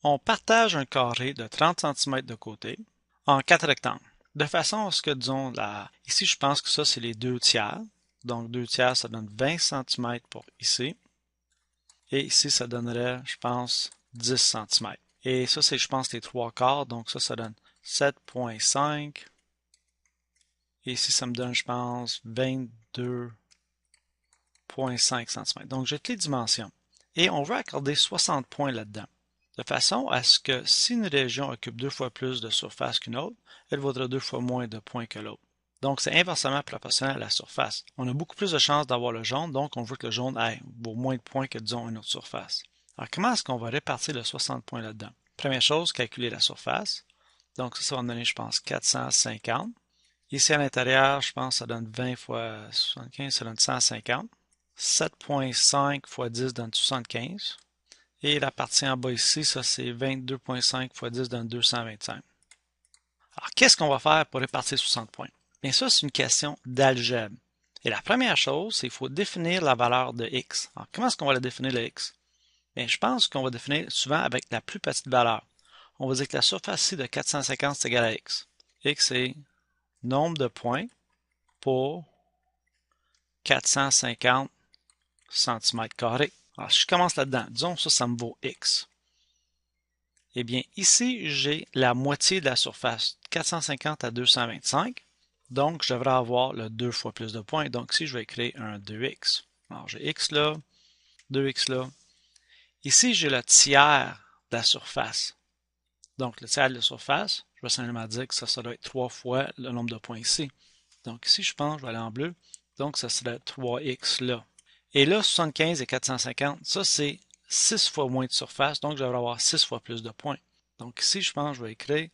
On partage un carré de 30 cm de côté en 4 rectangles. De façon à ce que, disons, ici, je pense que ça, c'est les 2 tiers. Donc, 2 tiers, ça donne 20 cm pour ici. Et ici, ça donnerait, je pense, 10 cm. Et ça, c'est, je pense, les 3 quarts. Donc, ça donne 7,5. Et ici, ça me donne, je pense, 22,5 cm. Donc, j'ai toutes les dimensions. Et on veut accorder 60 points là-dedans. De façon à ce que si une région occupe 2 fois plus de surface qu'une autre, elle vaudra 2 fois moins de points que l'autre. Donc, c'est inversement proportionnel à la surface. On a beaucoup plus de chances d'avoir le jaune, donc on veut que le jaune vaut moins de points que, disons, une autre surface. Alors, comment est-ce qu'on va répartir le 60 points là-dedans? Première chose, calculer la surface. Donc, ça va me donner, je pense, 450. Ici, à l'intérieur, je pense que ça donne 20 fois 75, ça donne 150. 7,5 fois 10 donne 75. Et la partie en bas ici, ça c'est 22,5 fois 10 donne 225. Alors, qu'est-ce qu'on va faire pour répartir 60 points? Bien, ça, c'est une question d'algèbre. Et la première chose, c'est qu'il faut définir la valeur de x. Alors, comment est-ce qu'on va la définir, le x? Bien, je pense qu'on va définir souvent avec la plus petite valeur. On va dire que la surface ici de 450 c'est égal à x. X, c'est nombre de points pour 450 cm². Alors, si je commence là-dedans, disons ça me vaut x. Eh bien, ici, j'ai la moitié de la surface, 450 à 225. Donc, je devrais avoir le 2 fois plus de points. Donc, ici, je vais créer un 2x. Alors, j'ai x là, 2x là. Ici, j'ai le tiers de la surface. Donc, le tiers de la surface, je vais simplement dire que ça doit être 3 fois le nombre de points ici. Donc, ici, je pense, je vais aller en bleu. Donc, ça serait 3x là. Et là, 75 et 450, ça, c'est 6 fois moins de surface. Donc, je devrais avoir 6 fois plus de points. Donc, ici, je pense, je vais écrire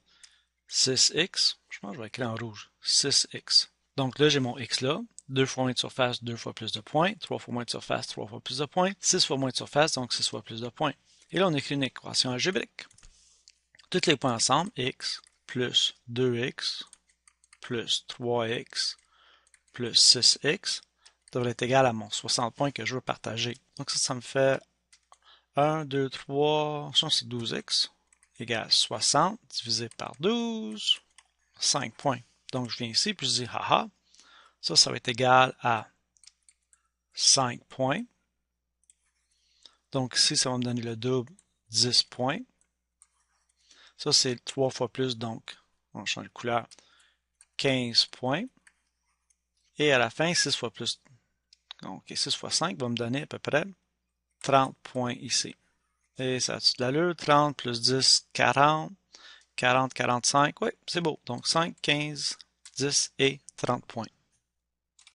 6x. Je pense que je vais écrire en rouge. 6x. Donc, là, j'ai mon x là. 2 fois moins de surface, 2 fois plus de points. 3 fois moins de surface, 3 fois plus de points. 6 fois moins de surface, donc 6 fois plus de points. Et là, on écrit une équation algébrique. Tous les points ensemble, x plus 2x plus 3x plus 6x devrait être égal à mon 60 points que je veux partager. Donc ça me fait 1, 2, 3, ça c'est 12x égale 60 divisé par 12, 5 points. Donc je viens ici puis je dis haha, ça va être égal à 5 points. Donc ici ça va me donner le double, 10 points. Ça c'est 3 fois plus, donc on change de couleur, 15 points. Et à la fin, 6 fois plus, donc 6 fois 5 va me donner à peu près 30 points ici. Et ça a-tu de l'allure? 30 plus 10, 40. 40, 45. Oui, c'est beau. Donc 5, 15, 10 et 30 points.